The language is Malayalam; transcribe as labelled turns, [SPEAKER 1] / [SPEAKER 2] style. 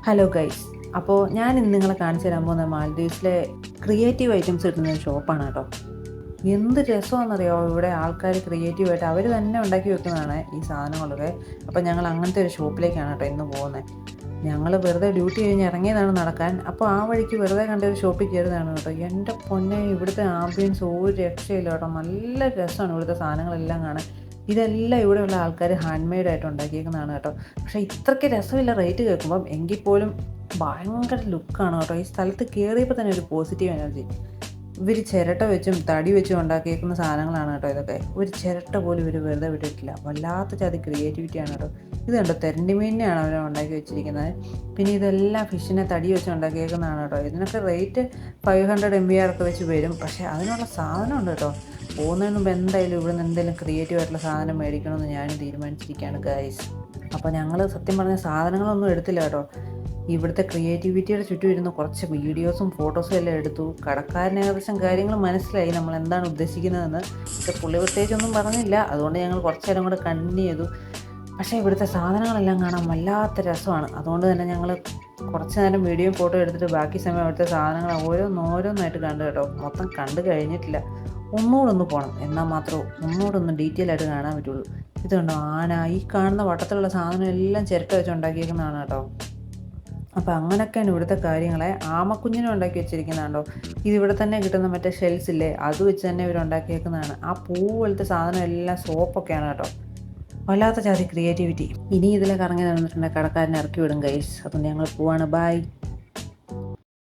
[SPEAKER 1] Hello guys. അപ്പോൾ ഞാൻ ഇന്ന് നിങ്ങളെ കാണിച്ചു തരാൻ പോകുന്ന മാൽദീവ്സിലെ ക്രിയേറ്റീവ് ഐറ്റംസ് കിട്ടുന്ന ഒരു ഷോപ്പാണ് കേട്ടോ. എന്ത് രസമാണെന്നറിയാമോ, ഇവിടെ ആൾക്കാർ ക്രിയേറ്റീവായിട്ട് അവർ തന്നെ ഉണ്ടാക്കി വെക്കുന്നതാണ് ഈ സാധനങ്ങളൊക്കെ. അപ്പോൾ ഞങ്ങൾ അങ്ങനത്തെ ഒരു ഷോപ്പിലേക്കാണ് കേട്ടോ ഇന്ന് പോകുന്നത്. ഞങ്ങൾ വെറുതെ ഡ്യൂട്ടി കഴിഞ്ഞ് ഇറങ്ങിയതാണ് നടക്കാൻ. അപ്പോൾ ആ വഴിക്ക് വെറുതെ കണ്ട ഒരു ഷോപ്പിൽ കയറുന്നതാണ് കേട്ടോ. എൻ്റെ പൊന്നെ, ഇവിടുത്തെ ആംബിയൻസ് ഒരു രക്ഷയില്ല കേട്ടോ. നല്ല രസമാണ് ഇവിടുത്തെ സാധനങ്ങളെല്ലാം കാണാൻ. ഇതെല്ലാം ഇവിടെയുള്ള ആൾക്കാർ ഹാൻഡ് മെയ്ഡായിട്ട് ഉണ്ടാക്കിയേക്കുന്നതാണ് കേട്ടോ. പക്ഷേ ഇത്രയ്ക്ക് രസമില്ല റേറ്റ് കേൾക്കുമ്പം, എങ്കിൽ പോലും ഭയങ്കര ലുക്കാണ് കേട്ടോ. ഈ സ്ഥലത്ത് കയറിയപ്പോൾ തന്നെ ഒരു പോസിറ്റീവ് എനർജി. ഇവർ ചിരട്ട വെച്ചും തടി വെച്ചും ഉണ്ടാക്കിയേക്കുന്ന സാധനങ്ങളാണ് കേട്ടോ ഇതൊക്കെ. ഒരു ചിരട്ട പോലും ഇവർ വെറുതെ വിട്ടിട്ടില്ല. വല്ലാത്ത ചാതി ക്രിയേറ്റിവിറ്റിയാണ് കേട്ടോ. ഇത് കണ്ടോ, തെരണ്ടിമീനെയാണ് അവർ ഉണ്ടാക്കി വെച്ചിരിക്കുന്നത്. പിന്നെ ഇതെല്ലാം ഫിഷിനെ തടി വെച്ച് ഉണ്ടാക്കിയേക്കുന്നതാണ് കേട്ടോ. ഇതിനൊക്കെ റേറ്റ് 500 MBR ഒക്കെ വെച്ച് വരും. പക്ഷേ അതിനുള്ള സാധനം ഉണ്ട് കേട്ടോ. പോകുന്നതിന് മുമ്പ് എന്തായാലും ഇവിടെ നിന്ന് എന്തെങ്കിലും ക്രിയേറ്റീവ് ആയിട്ടുള്ള സാധനം മേടിക്കണമെന്ന് ഞാൻ തീരുമാനിച്ചിരിക്കുകയാണ് ഗൈസ്. അപ്പോൾ ഞങ്ങൾ സത്യം പറഞ്ഞ സാധനങ്ങളൊന്നും എടുത്തില്ല കേട്ടോ. ഇവിടുത്തെ ക്രിയേറ്റിവിറ്റിയുടെ ചുറ്റും ഇരുന്ന് കുറച്ച് വീഡിയോസും ഫോട്ടോസും എല്ലാം എടുത്തു. കടക്കാരന് ഏകദേശം കാര്യങ്ങൾ മനസ്സിലായി നമ്മൾ എന്താണ് ഉദ്ദേശിക്കുന്നതെന്ന്. പക്ഷേ പുള്ളി പ്രത്യേകിച്ചൊന്നും പറഞ്ഞില്ല. അതുകൊണ്ട് ഞങ്ങൾ കുറച്ച് നേരം കൂടെ കണ്ടിന്യൂ ചെയ്തു. പക്ഷേ ഇവിടുത്തെ സാധനങ്ങളെല്ലാം കാണാൻ വല്ലാത്ത രസമാണ്. അതുകൊണ്ട് തന്നെ ഞങ്ങൾ കുറച്ച് നേരം വീഡിയോയും ഫോട്ടോ എടുത്തിട്ട് ബാക്കി സമയം അവിടുത്തെ സാധനങ്ങൾ ഓരോന്നായിട്ട് കണ്ടു കേട്ടോ. മൊത്തം കണ്ടു കഴിഞ്ഞിട്ടില്ല. ഒന്നുകൂടെ പോകണം, എന്നാൽ മാത്രമേ ഒന്നുകൂടെ ഡീറ്റെയിൽ ആയിട്ട് കാണാൻ പറ്റുള്ളൂ. ഇത് കണ്ടോ, ആന. ഈ കാണുന്ന വട്ടത്തിലുള്ള സാധനം എല്ലാം ചിരട്ട വെച്ച് ഉണ്ടാക്കിയേക്കുന്നതാണ് കേട്ടോ. അപ്പോൾ അങ്ങനെയൊക്കെയാണ് ഇവിടുത്തെ കാര്യങ്ങളെ. ആമക്കുഞ്ഞിനെ ഉണ്ടാക്കി വെച്ചിരിക്കുന്നതാണോ. ഇതിവിടെ തന്നെ കിട്ടുന്ന മറ്റേ ഷെൽസ് ഇല്ലേ, അത് വെച്ച് തന്നെ ഇവർ ഉണ്ടാക്കിയേക്കുന്നതാണ്. ആ പൂ പോലത്തെ സാധനം എല്ലാം സോപ്പൊക്കെയാണ് കേട്ടോ. വല്ലാത്ത ജാതി ക്രിയേറ്റിവിറ്റി. ഇനി ഇതിലെ കറങ്ങി നടന്നിട്ടുണ്ടെങ്കിൽ കടക്കാരനെ ഇറക്കി വിടും ഗൈസ്. അപ്പം ഞങ്ങൾ പോവാണ്. ബൈ.